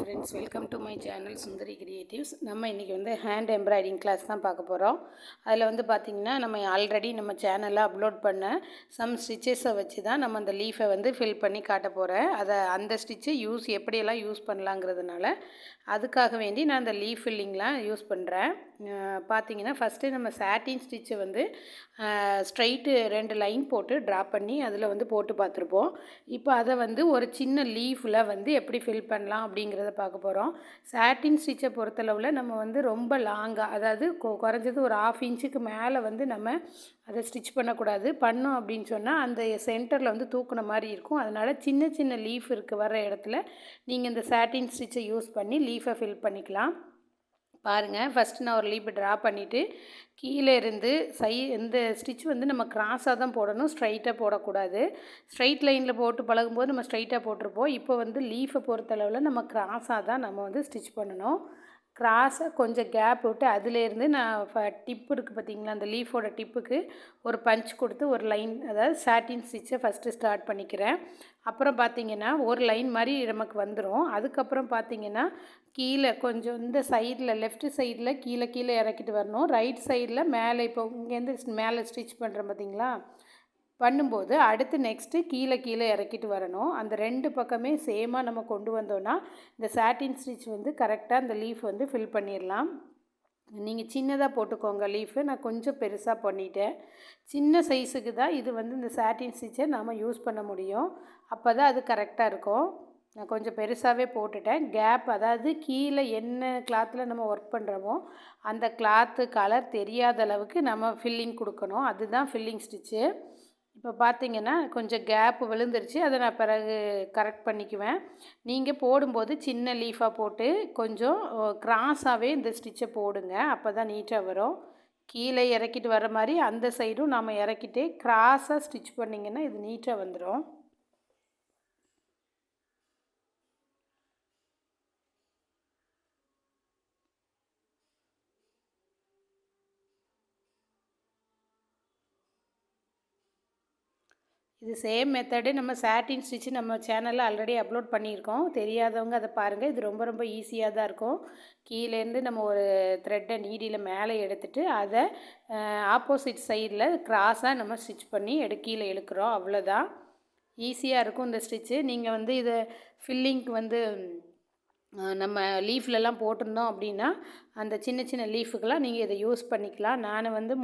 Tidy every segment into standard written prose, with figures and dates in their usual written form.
Friends, welcome to my channel Sundari creatives. நம்ம இன்றைக்கி வந்து ஹேண்ட் எம்ப்ராய்டிங் கிளாஸ் தான் பார்க்க போகிறோம். அதில் வந்து பார்த்திங்கன்னா நம்ம ஆல்ரெடி நம்ம சேனலில் அப்லோட் பண்ண சம் ஸ்டிச்சஸை வச்சு தான் நம்ம அந்த லீஃபை வந்து ஃபில் பண்ணி காட்ட போகிறேன். அந்த ஸ்டிச்சை எப்படியெல்லாம் யூஸ் பண்ணலாங்கிறதுனால அதுக்காக வேண்டி நான் அந்த லீஃப் ஃபில்லிங்லாம் யூஸ் பண்ணுறேன். பார்த்திங்கன்னா ஃபஸ்ட்டு நம்ம சாட்டின் ஸ்டிச்சை வந்து ஸ்ட்ரைட்டு 2 லைன் போட்டு ட்ரா பண்ணி அதில் வந்து போட்டு பார்த்துருப்போம். இப்போ அதை வந்து ஒரு சின்ன லீஃபில் வந்து எப்படி ஃபில் பண்ணலாம் அப்படிங்கிறத பார்க்க போகிறோம். சாட்டின் ஸ்டிச்சை பொறுத்தளவில் நம்ம வந்து ரொம்ப லாங்காக, அதாவது குறைஞ்சது ஒரு 1/2 இன்ச்சுக்கு மேலே வந்து நம்ம அதை ஸ்டிச் பண்ணக்கூடாது. பண்ணோம் அப்படின்னு சொன்னால் அந்த சென்டரில் வந்து தூக்குன மாதிரி இருக்கும். அதனால் சின்ன சின்ன லீஃப் வர இடத்துல நீங்கள் இந்த சாட்டின் ஸ்டிச்சை யூஸ் பண்ணி லீஃபை ஃபில் பண்ணிக்கலாம். பாருங்கள், ஃபஸ்ட்டு நான் ஒரு லீஃப் ட்ரா பண்ணிவிட்டு கீழே இருந்து இந்த ஸ்டிச் வந்து நம்ம கிராஸாக தான் போடணும், ஸ்ட்ரைட்டாக போடக்கூடாது. ஸ்ட்ரைட் லைனில் போட்டு பழகும்போது நம்ம ஸ்ட்ரைட்டாக போட்டிருப்போம். இப்போ வந்து லீஃபை பொறுத்தளவில் நம்ம கிராஸாக தான் நம்ம வந்து ஸ்டிச் பண்ணணும். கிராஸாக கொஞ்சம் கேப் விட்டு அதிலேருந்து நான் டிப்பு இருக்குது பார்த்திங்களா, அந்த லீஃபோட டிப்புக்கு ஒரு பஞ்ச் கொடுத்து ஒரு லைன், அதாவது சாட்டின் ஸ்டிச்சை ஃபஸ்ட்டு ஸ்டார்ட் பண்ணிக்கிறேன். அப்புறம் பார்த்திங்கன்னா ஒரு லைன் மாதிரி நமக்கு வந்துடும். அதுக்கப்புறம் பார்த்திங்கன்னா கீழே கொஞ்சம் இந்த சைடில் லெஃப்ட் சைடில் கீழே இறக்கிட்டு வரணும். ரைட் சைடில் மேலே, இப்போ இங்கேருந்து மேலே ஸ்டிச் பண்ணுறேன் பார்த்திங்களா, பண்ணும்போது அடுத்து நெக்ஸ்ட்டு கீழே இறக்கிட்டு வரணும். அந்த 2 பக்கமே சேமாக நம்ம கொண்டு வந்தோன்னா இந்த சாட்டின் ஸ்டிச் வந்து கரெக்டாக அந்த லீஃப் வந்து ஃபில் பண்ணிடலாம். நீங்கள் சின்னதாக போட்டுக்கோங்க லீஃபு, நான் கொஞ்சம் பெருசாக பண்ணிட்டேன். சின்ன சைஸுக்கு தான் இது வந்து இந்த சாட்டின் ஸ்டிச்சை நாம் யூஸ் பண்ண முடியும். அப்போ தான் அது கரெக்டாக இருக்கும். நான் கொஞ்சம் பெருசாகவே போட்டுட்டேன். கேப், அதாவது கீழே என்ன கிளாத்தில் நம்ம ஒர்க் பண்ணுறோமோ அந்த கிளாத்து கலர் தெரியாத அளவுக்கு நம்ம ஃபில்லிங் கொடுக்கணும். அதுதான் ஃபில்லிங் ஸ்டிச்சு. இப்போ பார்த்திங்கன்னா கொஞ்சம் கேப்பு விழுந்துருச்சு, அதை நான் பிறகு கரெக்ட் பண்ணிக்குவேன். நீங்கள் போடும்போது சின்ன லீஃபாக போட்டு கொஞ்சம் கிராஸாகவே இந்த ஸ்டிச்சை போடுங்க, அப்போ தான் நீட்டாக வரும். கீழே இறக்கிட்டு வர மாதிரி அந்த சைடும் நாம் இறக்கிட்டு கிராஸாக ஸ்டிச் பண்ணிங்கன்னா இது நீட்டாக வந்துடும். இது சேம் மெத்தடு நம்ம சாட்டின் ஸ்டிச்சு நம்ம சேனலில் ஆல்ரெடி அப்லோட் பண்ணியிருக்கோம். தெரியாதவங்க அதை பாருங்கள். இது ரொம்ப ரொம்ப ஈஸியாக தான் இருக்கும். கீழேருந்து நம்ம ஒரு த்ரெட்டை நீடியில் மேலே எடுத்துகிட்டு அதை ஆப்போசிட் சைடில் கிராஸாக நம்ம ஸ்டிச் பண்ணி கீழே இழுக்கிறோம். அவ்வளோதான், ஈஸியாக இருக்கும் இந்த ஸ்டிச்சு. நீங்கள் வந்து இதை ஃபில்லிங்க்கு வந்து நம்ம லீஃப்லலாம் போட்டிருந்தோம் அப்படின்னா அந்த சின்ன சின்ன லீஃபுக்கெல்லாம் நீங்கள் இதை யூஸ் பண்ணிக்கலாம். நான் வந்து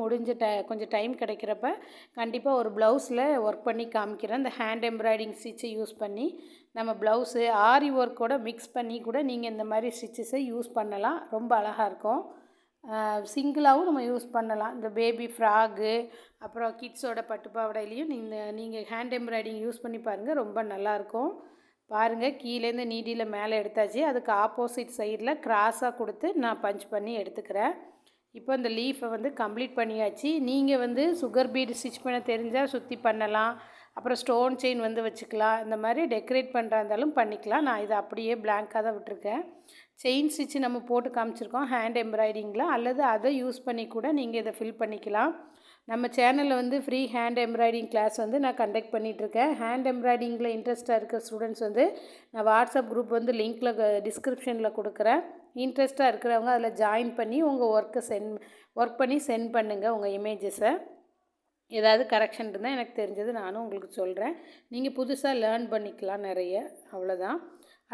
கொஞ்சம் டைம் கிடைக்கிறப்ப கண்டிப்பாக ஒரு ப்ளவுஸில் ஒர்க் பண்ணி காமிக்கிறேன். இந்த ஹேண்ட் எம்ப்ராய்டிங் ஸ்டிச்சை யூஸ் பண்ணி நம்ம ப்ளவுஸு ஆரி ஒர்க்கோட மிக்ஸ் பண்ணி கூட நீங்கள் இந்த மாதிரி ஸ்டிச்சஸை யூஸ் பண்ணலாம். ரொம்ப அழகாக இருக்கும். சிங்கிளாகவும் நம்ம யூஸ் பண்ணலாம். இந்த பேபி ஃப்ராகு, அப்புறம் கிட்ஸோட பட்டுப்பாவடையிலையும் நீங்கள் ஹேண்ட் எம்ப்ராய்டிங் யூஸ் பண்ணி பாருங்கள், ரொம்ப நல்லாயிருக்கும். பாருங்கள், கீழேருந்து நீடியில் மேலே எடுத்தாச்சு. அதுக்கு ஆப்போசிட் சைடில் கிராஸாக கொடுத்து நான் பஞ்ச் பண்ணி எடுத்துக்கிறேன். இப்போ இந்த லீஃபை வந்து கம்ப்ளீட் பண்ணியாச்சு. நீங்கள் வந்து சுகர் பீடு ஸ்டிச் பண்ண தெரிஞ்சால் சுற்றி பண்ணலாம், அப்புறம் ஸ்டோன் செயின் வந்து வச்சுக்கலாம். இந்த மாதிரி டெக்கரேட் பண்ணுறா இருந்தாலும் பண்ணிக்கலாம். நான் இதை அப்படியே பிளாங்காக தான் விட்டுருக்கேன். செயின் ஸ்டிச்சு நம்ம போட்டு காமிச்சிருக்கோம் ஹேண்ட் எம்ப்ராய்டிங்கில், அல்லது அதை யூஸ் பண்ணி கூட நீங்கள் இதை ஃபில் பண்ணிக்கலாம். நம்ம சேனலில் வந்து ஃப்ரீ ஹேண்ட் எம்ப்ராய்டிங் கிளாஸ் வந்து நான் கண்டக்ட் பண்ணிகிட்ருக்கேன். ஹேண்ட் எம்ப்ராய்டிங்கில் இன்ட்ரெஸ்ட்டாக இருக்க ஸ்டூடெண்ட்ஸ் வந்து நான் வாட்ஸ்அப் குரூப் வந்து லிங்க்கில் டிஸ்கிரிப்ஷனில் கொடுக்குறேன். இன்ட்ரெஸ்ட்டாக இருக்கிறவங்க அதில் ஜாயின் பண்ணி உங்கள் ஒர்க் பண்ணி சென்ட் பண்ணுங்கள் உங்கள் இமேஜஸை. ஏதாவது கரெக்ஷன் இருந்தால் எனக்கு தெரிஞ்சது நானும் உங்களுக்கு சொல்கிறேன். நீங்கள் புதுசாக லேர்ன் பண்ணிக்கலாம் நிறைய, அவ்வளோதான்.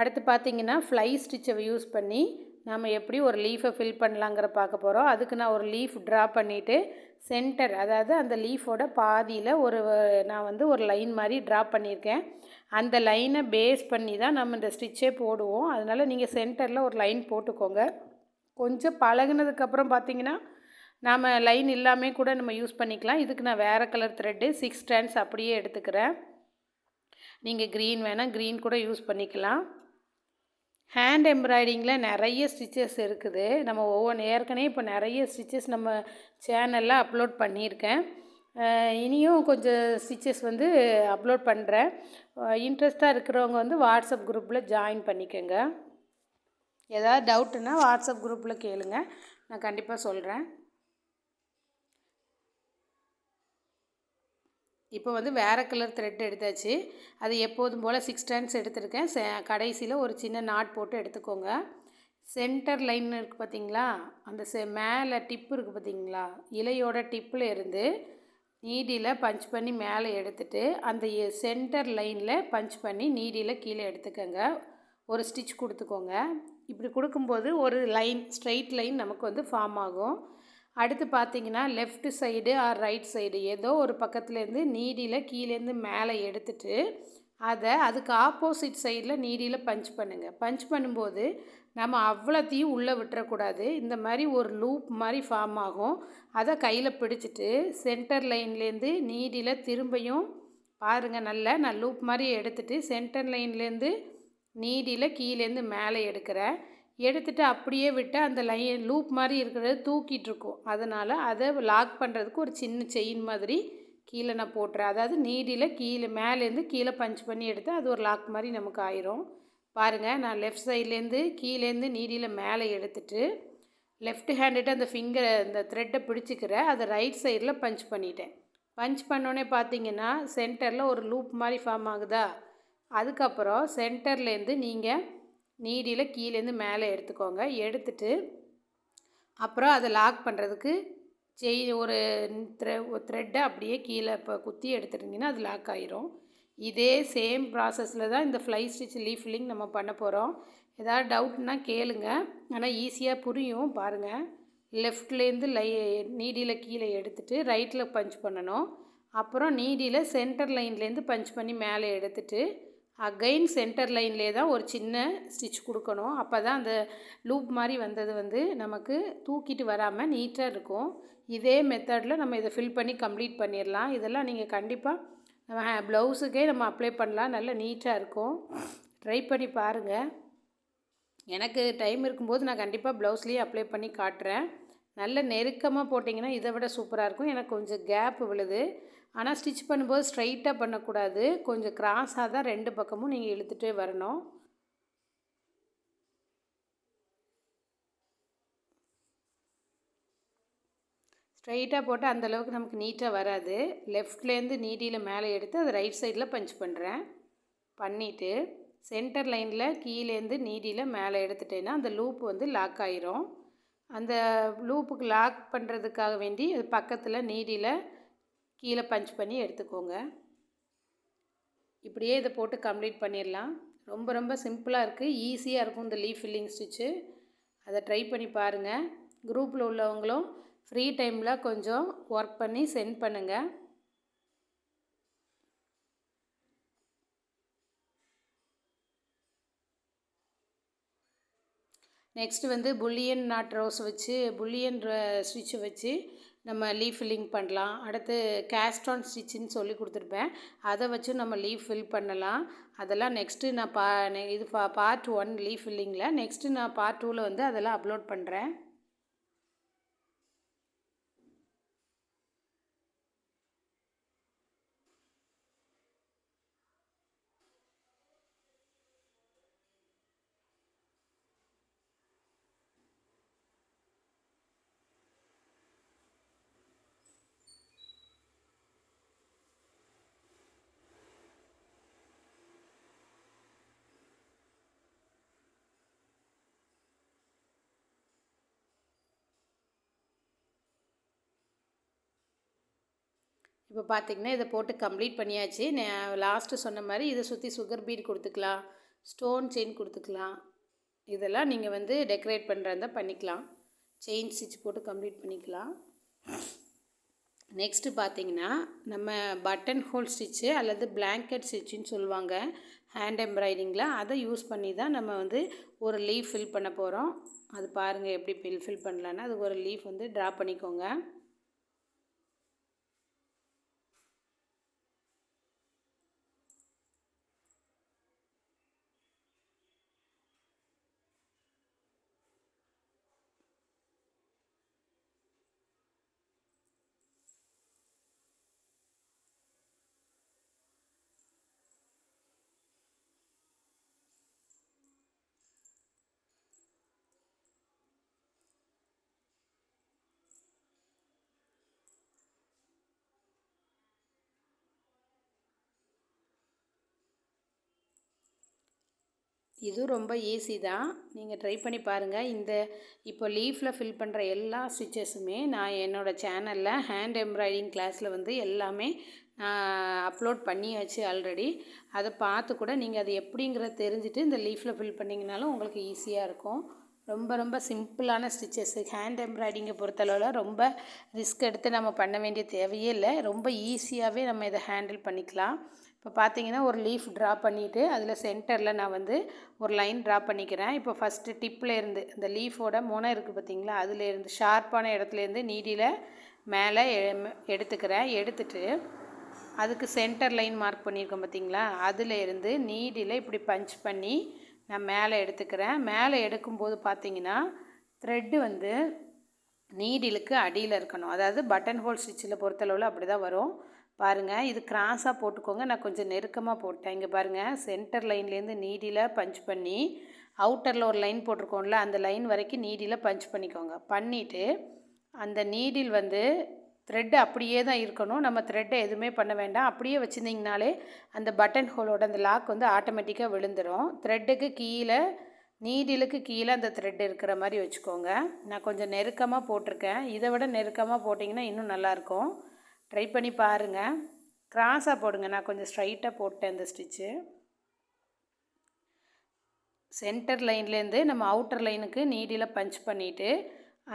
அடுத்து பார்த்திங்கன்னா ஃப்ளை ஸ்டிச்சை யூஸ் பண்ணி நம்ம எப்படி ஒரு லீஃபை ஃபில் பண்ணலாங்கிற பார்க்க போகிறோம். அதுக்கு நான் ஒரு லீஃப் ட்ரா பண்ணிவிட்டு சென்டர், அதாவது அந்த லீஃபோட பாதியில் நான் வந்து ஒரு லைன் மாதிரி ட்ரா பண்ணியிருக்கேன். அந்த லைனை பேஸ் பண்ணி தான் நம்ம இந்த ஸ்டிச்சே போடுவோம். அதனால் நீங்கள் சென்டரில் ஒரு லைன் போட்டுக்கோங்க. கொஞ்சம் பழகினதுக்கப்புறம் பார்த்திங்கன்னா நாம் லைன் இல்லாமல் கூட நம்ம யூஸ் பண்ணிக்கலாம். இதுக்கு நான் வேறு கலர் த்ரெட்டு 6 ஸ்ட்ராண்ட்ஸ் அப்படியே எடுத்துக்கிறேன். நீங்கள் க்ரீன் வேணால் க்ரீன் கூட யூஸ் பண்ணிக்கலாம். ஹேண்ட் எம்ப்ராய்டிங்கில் நிறைய ஸ்டிச்சஸ் இருக்குது. நம்ம ஏற்கனவே இப்போ நிறைய ஸ்டிச்சஸ் நம்ம சேனலில் அப்லோட் பண்ணியிருக்கேன். இனியும் கொஞ்சம் ஸ்டிச்சஸ் வந்து அப்லோட் பண்ணுறேன். இன்ட்ரெஸ்ட்டாக இருக்கிறவங்க வந்து வாட்ஸ்அப் குரூப்பில் ஜாயின் பண்ணிக்கோங்க. ஏதாவது டவுட்டுன்னா வாட்ஸ்அப் குரூப்பில் கேளுங்க, நான் கண்டிப்பாக சொல்கிறேன். இப்போ வந்து வேறு கலர் த்ரெட் எடுத்தாச்சு. அது எப்போதும் போல் 6 டர்ன்ஸ் எடுத்திருக்கேன். கடைசியில் ஒரு சின்ன நாட் போட்டு எடுத்துக்கோங்க. சென்டர் லைன் இருக்குது பார்த்தீங்களா, அந்த மேலே டிப்பு இருக்குது பார்த்தீங்களா, இலையோட டிப்பில் இருந்து நீடியில் பஞ்ச் பண்ணி மேலே எடுத்துட்டு அந்த சென்டர் லைனில் பஞ்ச் பண்ணி நீடியில் கீழே எடுத்துக்கோங்க. ஒரு ஸ்டிச் கொடுத்துக்கோங்க. இப்படி கொடுக்கும்போது ஒரு லைன், ஸ்ட்ரைட் லைன் நமக்கு வந்து ஃபார்ம் ஆகும். அடுத்து பார்த்தீங்கன்னா left side or right side ஏதோ ஒரு பக்கத்துலேருந்து நீடியில் கீழேருந்து மேலே எடுத்துட்டு அதுக்கு ஆப்போசிட் சைடில் நீடியில் பஞ்ச் பண்ணுங்கள். பஞ்ச் பண்ணும்போது நம்ம அவ்வளோத்தையும் உள்ளே விட்டுறக்கூடாது. இந்த மாதிரி ஒரு லூப் மாதிரி ஃபார்ம் ஆகும். அதை கையில் பிடிச்சிட்டு சென்டர் லைன்லேருந்து நீடியில் திரும்பியும் பாருங்கள், நான் லூப் மாதிரி எடுத்துகிட்டு சென்டர் லைன்லேருந்து நீடியில் கீழேருந்து மேலே எடுத்துகிட்டு அப்படியே விட்டு அந்த லூப் மாதிரி இருக்கிறத தூக்கிட்டுருக்கும். அதனால் அதை லாக் பண்ணுறதுக்கு ஒரு சின்ன செயின் மாதிரி கீழே நான் போட்டுறேன். அதாவது நீடியில் கீழே மேலேருந்து கீழே பஞ்ச் பண்ணி எடுத்து அது ஒரு லாக் மாதிரி நமக்கு ஆயிரும். பாருங்கள், நான் லெஃப்ட் சைட்லேருந்து கீழேருந்து நீடியில் மேலே எடுத்துட்டு லெஃப்ட் ஹேண்டுட்டு அந்த அந்த த்ரெட்டை பிடிச்சிக்கிறேன். அதை ரைட் சைடில் பஞ்ச் பண்ணிட்டேன். பஞ்ச் பண்ணோன்னே பார்த்தீங்கன்னா சென்டரில் ஒரு லூப் மாதிரி ஃபார்ம் ஆகுதா. அதுக்கப்புறம் சென்டர்லேருந்து நீங்கள் நீடியில் கீழேருந்து மேலே எடுத்துக்கோங்க. எடுத்துட்டு அப்புறம் அதை லாக் பண்ணுறதுக்கு ஒரு த்ரெட்டை அப்படியே கீழே இப்போ குத்தி எடுத்துட்டிங்கன்னா அது லாக் ஆயிரும். இதே சேம் ப்ராசஸில் தான் இந்த ஃப்ளை ஸ்டிச் லீஃப் ஃபில்லிங் நம்ம பண்ண போகிறோம். ஏதாவது டவுட்னால் கேளுங்க, ஆனால் ஈஸியாக புரியும். பாருங்கள், லெஃப்ட்லேருந்து நீடியில் கீழே எடுத்துகிட்டு ரைட்டில் பஞ்ச் பண்ணணும். அப்புறம் நீடியில் சென்டர் லைன்லேருந்து பஞ்ச் பண்ணி மேலே எடுத்துகிட்டு அகைன் சென்டர் லைன்லேயே தான் ஒரு சின்ன ஸ்டிச் கொடுக்கணும். அப்போ தான் அந்த லூப் மாதிரி வந்தது வந்து நமக்கு தூக்கிட்டு வராமல் நீட்டாக இருக்கும். இதே மெத்தடில் நம்ம இதை ஃபில் பண்ணி கம்ப்ளீட் பண்ணிடலாம். இதெல்லாம் நீங்கள் கண்டிப்பாக நம்ம ப்ளவுஸுக்கே நம்ம அப்ளை பண்ணலாம். நல்லா நீட்டாக இருக்கும். ட்ரை பண்ணி பாருங்கள். எனக்கு டைம் இருக்கும்போது நான் கண்டிப்பாக ப்ளவுஸ்லேயே அப்ளை பண்ணி காட்டுறேன். நல்ல நெருக்கமாக போட்டிங்கன்னா இதை விட சூப்பராக இருக்கும். எனக்கு கொஞ்சம் கேப் விழுது. ஆனால் ஸ்டிச் பண்ணும்போது ஸ்ட்ரைட்டாக பண்ணக்கூடாது. கொஞ்சம் கிராஸாக தான் 2 பக்கமும் நீங்கள் இழுத்துகிட்டே வரணும். ஸ்ட்ரைட்டாக போட்டால் அந்தளவுக்கு நமக்கு நீட்டாக வராது. லெஃப்ட்லேருந்து நீடியில் மேலே எடுத்து அதை ரைட் சைடில் பஞ்ச் பண்ணுறேன். பண்ணிவிட்டு சென்டர் லைனில் கீழேருந்து நீடியில் மேலே எடுத்துட்டேன்னா அந்த லூப் வந்து லாக் ஆயிரும். அந்த லூப்புக்கு லாக் பண்ணுறதுக்காக வேண்டி அது பக்கத்தில் நீடியில் கீழே பஞ்ச் பண்ணி எடுத்துக்கோங்க. இப்படியே இதை போட்டு கம்ப்ளீட் பண்ணிடலாம். ரொம்ப ரொம்ப சிம்பிளாக இருக்குது, ஈஸியாக இருக்கும் இந்த லீஃப் ஃபில்லிங் ஸ்டிச்சு. அதை ட்ரை பண்ணி பாருங்கள். குரூப்பில் உள்ளவங்களும் ஃப்ரீ டைமில் கொஞ்சம் ஒர்க் பண்ணி சென்ட் பண்ணுங்கள். நெக்ஸ்ட்டு வந்து புல்லியன் நாட் ரோஸ் வச்சு புல்லியன் ஸ்டிச்சை வச்சு நம்ம லீஃப் ஃபில்லிங் பண்ணலாம். அடுத்து கேஸ்டான் ஸ்டிச்சுன்னு சொல்லி கொடுத்துருப்பேன். அதை வச்சு நம்ம லீஃப் ஃபில் பண்ணலாம். அதெல்லாம் நெக்ஸ்ட்டு நான் இது பார்ட் 1 லீஃப் ஃபில்லிங்கில். நெக்ஸ்ட்டு நான் பார்ட் 2ல் வந்து அதெல்லாம் அப்லோட் பண்ணுறேன். இப்போ பார்த்திங்கன்னா இதை போட்டு கம்ப்ளீட் பண்ணியாச்சு. லாஸ்ட்டு சொன்ன மாதிரி இதை சுற்றி சுகர் பீட் கொடுத்துக்கலாம், ஸ்டோன் செயின் கொடுத்துக்கலாம். இதெல்லாம் நீங்கள் வந்து டெக்கரேட் பண்ணுறதா பண்ணிக்கலாம். செயின் ஸ்டிச் போட்டு கம்ப்ளீட் பண்ணிக்கலாம். நெக்ஸ்ட்டு பார்த்திங்கன்னா நம்ம பட்டன் ஹோல் ஸ்டிச்சு அல்லது பிளாங்கெட் ஸ்டிச்சுன்னு சொல்லுவாங்க ஹேண்ட் எம்ப்ராய்டிங்கில். அதை யூஸ் பண்ணி தான் நம்ம வந்து ஒரு லீஃப் ஃபில் பண்ண போகிறோம். அது பாருங்கள் எப்படி ஃபில் பண்ணலான்னா அதுக்கு ஒரு லீஃப் வந்து ட்ரா பண்ணிக்கோங்க. இது ரொம்ப ஈஸி தான். நீங்கள் ட்ரை பண்ணி பாருங்கள். இப்போ லீஃபில் ஃபில் பண்ணுற எல்லா ஸ்டிச்சஸுமே நான் என்னோடய சேனலில் ஹேண்ட் எம்ப்ராய்டிங் கிளாஸில் வந்து எல்லாமே நான் அப்லோட் பண்ணியாச்சு ஆல்ரெடி. அதை பார்த்து கூட நீங்கள் அது எப்படிங்கிறத தெரிஞ்சுட்டு இந்த லீஃபில் ஃபில் பண்ணிங்கனாலும் உங்களுக்கு ஈஸியாக இருக்கும். ரொம்ப ரொம்ப சிம்பிளான ஸ்டிச்சஸ்ஸு. ஹேண்ட் எம்ப்ராய்டிங்கை பொறுத்தளவில் ரொம்ப ரிஸ்க் எடுத்து நம்ம பண்ண வேண்டிய தேவையே இல்லை. ரொம்ப ஈஸியாகவே நம்ம இதை ஹேண்டில் பண்ணிக்கலாம். இப்போ பார்த்தீங்கன்னா ஒரு லீஃப் ட்ரா பண்ணிவிட்டு அதில் சென்டரில் நான் வந்து ஒரு லைன் ட்ரா பண்ணிக்கிறேன். இப்போ ஃபஸ்ட்டு டிப்லேருந்து இந்த லீஃபோட முனை இருக்குது பார்த்திங்களா, அதுலேருந்து ஷார்ப்பான இடத்துலேருந்து நீடியில் மேலே எடுத்துக்கிறேன். எடுத்துகிட்டு அதுக்கு சென்டர் லைன் மார்க் பண்ணியிருக்கோம் பார்த்திங்களா, அதுலேருந்து நீடியில் இப்படி பஞ்ச் பண்ணி நான் மேலே எடுத்துக்கிறேன். மேலே எடுக்கும்போது பார்த்திங்கன்னா த்ரெட்டு வந்து நீடிலுக்கு அடியில் இருக்கணும். அதாவது பட்டன் ஹோல் ஸ்டிச்சில் பொறுத்தளவில் அப்படி தான் வரும். பாருங்கள், இது கிராஸாக போட்டுக்கோங்க. நான் கொஞ்சம் நெருக்கமாக போட்டேன். இங்கே பாருங்கள், சென்டர் லைன்லேருந்து நீடியில் பஞ்ச் பண்ணி அவுட்டரில் ஒரு லைன் போட்டிருக்கோம்ல, அந்த லைன் வரைக்கும் நீடியில் பஞ்ச் பண்ணிக்கோங்க. பண்ணிவிட்டு அந்த நீடில் வந்து த்ரெட்டு அப்படியே தான் இருக்கணும். நம்ம த்ரெட்டை எதுவுமே பண்ண வேண்டாம். அப்படியே வச்சுருந்திங்கனாலே அந்த பட்டன் ஹோலோட அந்த லாக் வந்து ஆட்டோமேட்டிக்காக விழுந்துடும். த்ரெட்டுக்கு கீழே நீடிலுக்கு கீழே அந்த த்ரெட் இருக்கிற மாதிரி வச்சுக்கோங்க. நான் கொஞ்சம் நெருக்கமாக போட்டிருக்கேன். இதை விட நெருக்கமாக போட்டிங்கன்னா இன்னும் நல்லாயிருக்கும். ட்ரை பண்ணி பாருங்கள். கிராஸாக போடுங்க. நான் கொஞ்சம் ஸ்ட்ரைட்டாக போட்டேன் இந்த ஸ்டிச்சு. சென்டர் லைன்லேருந்து நம்ம அவுட்டர் லைனுக்கு நீடியில் பஞ்ச் பண்ணிவிட்டு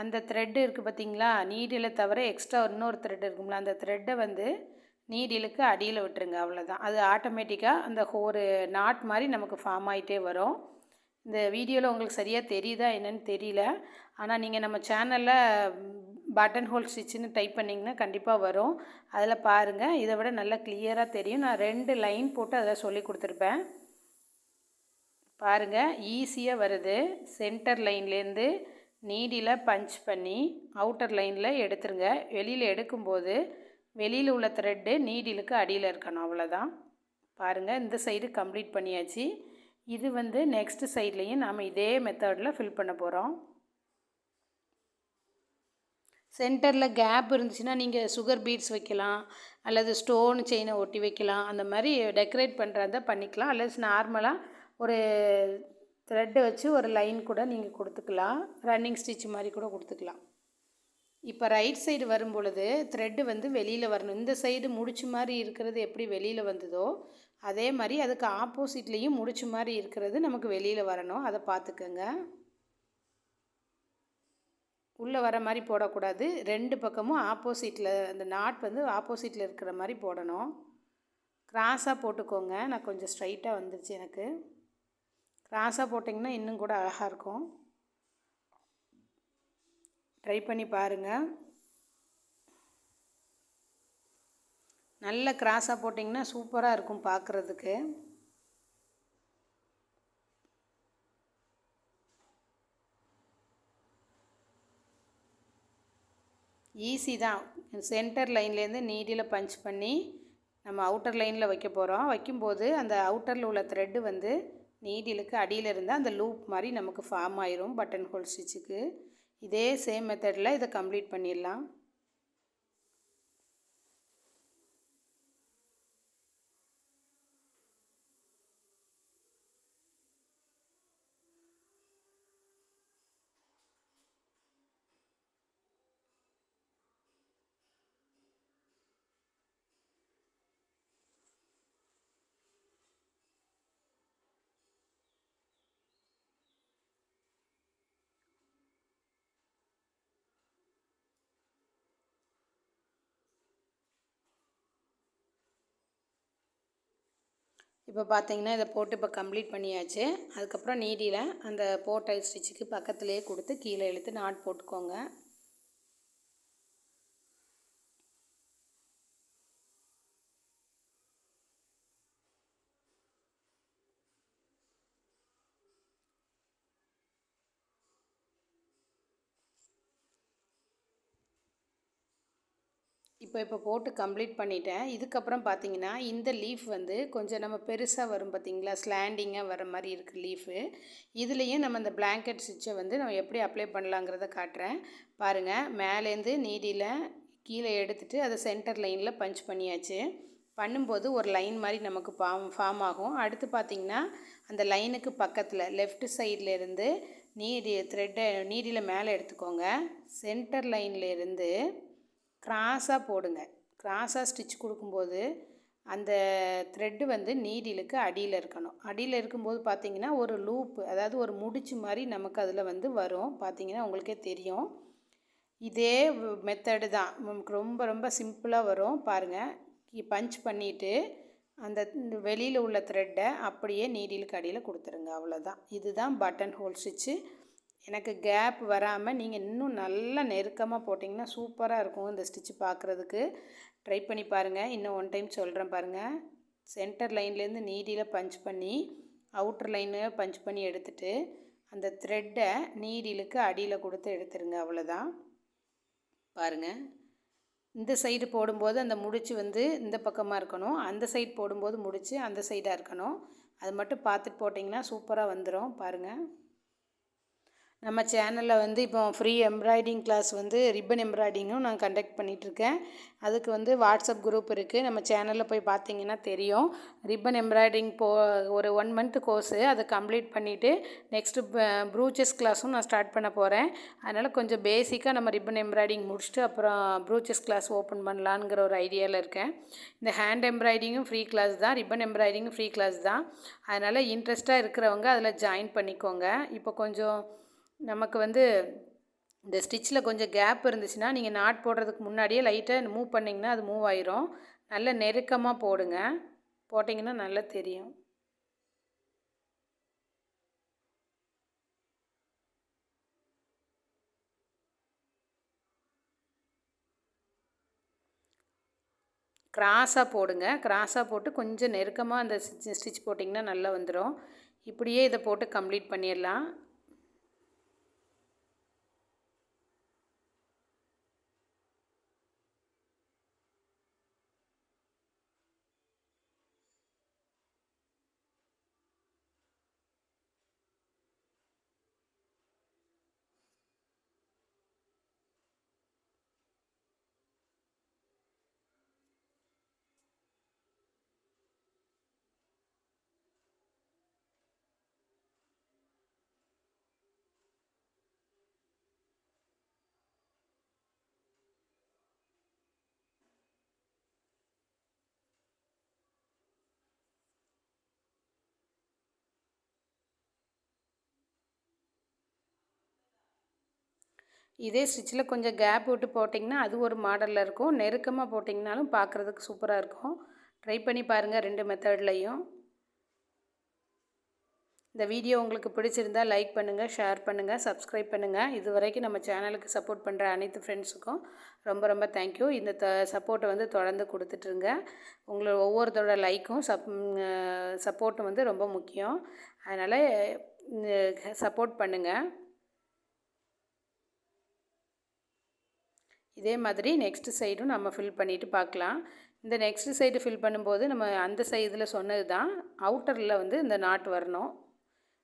அந்த த்ரெட்டு இருக்குது பார்த்திங்களா, நீடியில் தவிர எக்ஸ்ட்ரா இன்னொரு த்ரெட் இருக்குங்களா, அந்த த்ரெட்டை வந்து நீடிலுக்கு அடியில் விட்டுருங்க. அவ்வளோதான். அது ஆட்டோமேட்டிக்காக அந்த ஒரு நாட் மாதிரி நமக்கு ஃபார்ம் ஆகிட்டே வரும். இந்த வீடியோவில் உங்களுக்கு சரியாக தெரியுதா என்னன்னு தெரியல. ஆனால் நீங்கள் நம்ம சேனலில் பட்டன் ஹோல் ஸ்டிச்சுன்னு டைப் பண்ணிங்கன்னா கண்டிப்பாக வரும். அதில் பாருங்கள், இதை விட நல்லா கிளியராக தெரியும். நான் 2 லைன் போட்டு அதில் சொல்லி கொடுத்துருப்பேன். பாருங்கள், ஈஸியாக வருது. சென்டர் லைன்லேருந்து நீடியில் பஞ்ச் பண்ணி அவுட்டர் லைனில் எடுத்துருங்க. வெளியில் எடுக்கும்போது வெளியில் உள்ள த்ரெட்டு நீடிலுக்கு அடியில் இருக்கணும். அவ்வளோதான். பாருங்கள், இந்த சைடு கம்ப்ளீட் பண்ணியாச்சு. இது வந்து நெக்ஸ்ட் சைட்லேயும் நாம் இதே மெத்தடில் ஃபில் பண்ண போகிறோம். சென்டரில் கேப் இருந்துச்சுன்னா நீங்கள் சுகர் பீட்ஸ் வைக்கலாம், அல்லது ஸ்டோன் செயினை ஒட்டி வைக்கலாம். அந்த மாதிரி டெக்கரேட் பண்ணுறத பண்ணிக்கலாம். அல்லது நார்மலாக ஒரு த்ரெட்டு வச்சு ஒரு லைன் கூட நீங்கள் கொடுத்துக்கலாம். ரன்னிங் ஸ்டிச் மாதிரி கூட கொடுத்துக்கலாம். இப்போ ரைட் சைடு வரும் பொழுது த்ரெட்டு வந்து வெளியில் வரணும். இந்த சைடு முடிச்சு மாதிரி இருக்கிறது எப்படி வெளியில் வந்ததோ அதே மாதிரி அதுக்கு ஆப்போசிட்லேயும் முடிச்சு மாதிரி இருக்கிறது நமக்கு வெளியில் வரணும். அதை பார்த்துக்கோங்க. உள்ளே வர மாதிரி போடக்கூடாது. 2 பக்கமும் ஆப்போசிட்டில் அந்த நாட் வந்து ஆப்போசிட்டில் இருக்கிற மாதிரி போடணும். கிராஸாக போட்டுக்கோங்க. நான் கொஞ்சம் ஸ்ட்ரைட்டாக வந்துருச்சு எனக்கு. கிராஸாக போட்டிங்கன்னா இன்னும் கூட அழகாக இருக்கும். ட்ரை பண்ணி பாருங்கள். நல்ல கிராஸாக போட்டிங்கன்னா சூப்பராக இருக்கும் பார்க்குறதுக்கு. ஈஸி தான். சென்டர் லைன்லேருந்து நீடியில் பஞ்ச் பண்ணி நம்ம அவுட்டர் லைனில் வைக்க போகிறோம். வைக்கும்போது அந்த அவுட்டரில் உள்ள த்ரெட்டு வந்து நீடிலுக்கு அடியில் இருந்தால் அந்த லூப் மாதிரி நமக்கு ஃபார்ம் ஆயிரும் பட்டன் ஹோல் ஸ்டிச்சுக்கு. இதே சேம் மெத்தடில் இதை கம்ப்ளீட் பண்ணிடலாம். இப்போ பார்த்தீங்கன்னா இதை போட்டு இப்போ கம்ப்ளீட் பண்ணியாச்சு. அதுக்கப்புறம் நீடியில் அந்த போட்ட ஸ்டிச்சுக்கு பக்கத்துலேயே கொடுத்து கீழே இழுத்து நாட் போட்டுக்கோங்க. இப்போ போட்டு கம்ப்ளீட் பண்ணிட்டேன். இதுக்கப்புறம் பார்த்தீங்கன்னா இந்த லீஃப் வந்து கொஞ்சம் நம்ம பெருசாக வரும் பார்த்தீங்களா, ஸ்லாண்டிங்காக வர மாதிரி இருக்குது லீஃபு. இதுலேயும் நம்ம இந்த பிளாங்கெட் ஸ்டிச்சை வந்து நம்ம எப்படி அப்ளை பண்ணலாங்கிறத காட்டுறேன் பாருங்கள். மேலேருந்து நீடியில் கீழே எடுத்துகிட்டு அதை சென்டர் லைனில் பஞ்ச் பண்ணியாச்சு. பண்ணும்போது ஒரு லைன் மாதிரி நமக்கு ஃபார்ம் ஆகும். அடுத்து பார்த்திங்கன்னா அந்த லைனுக்கு பக்கத்தில் லெஃப்ட் சைடில் இருந்து நீடியில் மேலே எடுத்துக்கோங்க. சென்டர் லைனில் இருந்து கிராஸாக போடுங்க. கிராஸாக ஸ்டிச் கொடுக்கும்போது அந்த த்ரெட்டு வந்து நீடிலுக்கு அடியில் இருக்கணும். அடியில் இருக்கும்போது பார்த்திங்கன்னா ஒரு லூப்பு, அதாவது ஒரு முடிச்சு மாதிரி நமக்கு அதில் வந்து வரும். பார்த்திங்கன்னா உங்களுக்கே தெரியும். இதே மெத்தடு தான், நமக்கு ரொம்ப ரொம்ப சிம்பிளாக வரும். பாருங்கள், பஞ்ச் பண்ணிவிட்டு அந்த வெளியில் உள்ள த்ரெட்டை அப்படியே நீடிலுக்கு அடியில் கொடுத்துருங்க. அவ்வளோதான். இதுதான் பட்டன் ஹோல் ஸ்டிச்சு. எனக்கு கேப் வராமல் நீங்கள் இன்னும் நல்லா நெருக்கமாக போட்டிங்கன்னா சூப்பராக இருக்கும் இந்த ஸ்டிச்சு பார்க்குறதுக்கு. ட்ரை பண்ணி பாருங்கள். இன்னும் ஒன் டைம் சொல்கிறேன் பாருங்கள். சென்டர் லைன்லேருந்து நீடியில் பஞ்ச் பண்ணி அவுட்டர் லைனில் பஞ்ச் பண்ணி எடுத்துகிட்டு அந்த த்ரெட்டை நீடிலுக்கு அடியில் கொடுத்து எடுத்துருங்க. அவ்வளோதான். பாருங்கள், இந்த சைடு போடும்போது அந்த முடிச்சு வந்து இந்த பக்கமாக இருக்கணும், அந்த சைடு போடும்போது முடிச்சு அந்த சைடாக இருக்கணும். அது மட்டும் பார்த்துட்டு போட்டிங்கன்னா சூப்பராக வந்துடும். பாருங்கள், நம்ம சேனலில் வந்து இப்போ ஃப்ரீ எம்ப்ராய்டிங் கிளாஸ் வந்து ரிப்பன் எம்ப்ராய்டிங்கும் நான் கண்டக்ட் பண்ணிகிட்ருக்கேன். அதுக்கு வந்து வாட்ஸ்அப் குரூப் இருக்குது. நம்ம சேனலில் போய் பார்த்தீங்கன்னா தெரியும். ரிப்பன் எம்ப்ராய்டிங் ஒரு 1 மந்த் கோர்ஸு, அதை கம்ப்ளீட் பண்ணிவிட்டு நெக்ஸ்ட்டு ப்ரூச்சஸ் கிளாஸும் நான் ஸ்டார்ட் பண்ண போகிறேன். அதனால் கொஞ்சம் பேசிக்காக நம்ம ரிப்பன் எம்ப்ராய்டிங் முடிச்சுட்டு அப்புறம் ப்ரூச்சஸ் கிளாஸ் ஓப்பன் பண்ணலாங்கிற ஒரு ஐடியாவில் இருக்கேன். இந்த ஹேண்ட் எம்ப்ராய்டிங்கும் ஃப்ரீ கிளாஸ் தான், ரிப்பன் எம்ப்ராய்டிங்கும் ஃப்ரீ கிளாஸ் தான். அதனால் இன்ட்ரெஸ்ட்டாக இருக்கிறவங்க அதில் ஜாயின் பண்ணிக்கோங்க. இப்போ கொஞ்சம் நமக்கு வந்து இந்த ஸ்டிச்சில் கொஞ்சம் கேப் இருந்துச்சுன்னா நீங்கள் நாட் போடுறதுக்கு முன்னாடியே லைட்டாக மூவ் பண்ணிங்கன்னா அது மூவ் ஆயிரும். நல்ல நெருக்கமாக போடுங்க, போட்டிங்கன்னா நல்லா தெரியும். கிராஸாக போடுங்க. கிராஸாக போட்டு கொஞ்சம் நெருக்கமாக அந்த ஸ்டிச் போட்டிங்கன்னா நல்லா வந்துடும். இப்படியே இதை போட்டு கம்ப்ளீட் பண்ணிடலாம். இதே ஸ்டிச்சில் கொஞ்சம் கேப் விட்டு போட்டிங்கன்னா அது ஒரு மாடலில் இருக்கும். நெருக்கமாக போட்டிங்கனாலும் பார்க்குறதுக்கு சூப்பராக இருக்கும். ட்ரை பண்ணி பாருங்கள் 2 மெத்தட்லையும். இந்த வீடியோ உங்களுக்கு பிடிச்சிருந்தால் லைக் பண்ணுங்கள், ஷேர் பண்ணுங்கள், சப்ஸ்கிரைப் பண்ணுங்கள். இது வரைக்கும் நம்ம சேனலுக்கு சப்போர்ட் பண்ணுற அனைத்து ஃப்ரெண்ட்ஸுக்கும் ரொம்ப ரொம்ப தேங்க்யூ. இந்த சப்போர்ட்டை வந்து தொடர்ந்து கொடுத்துட்ருங்க. உங்களோட ஒவ்வொருத்தரோட லைக்கும் சப்போர்ட்டும் வந்து ரொம்ப முக்கியம். அதனால் சப்போர்ட் பண்ணுங்கள். இதே மாதிரி நெக்ஸ்ட் சைடும் நம்ம ஃபில் பண்ணிவிட்டு பார்க்கலாம். இந்த நெக்ஸ்ட் சைடு ஃபில் பண்ணும்போது நம்ம அந்த சைடில் சொன்னது தான், அவுட்டரில் வந்து இந்த நாட் வரணும்.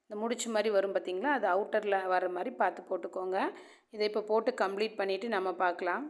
இந்த முடிச்சு மாதிரி வரும் பார்த்திங்களா, அது அவுட்டரில் வர மாதிரி பார்த்து போட்டுக்கோங்க. இதை இப்போ போட்டு கம்ப்ளீட் பண்ணிவிட்டு நம்ம பார்க்கலாம்.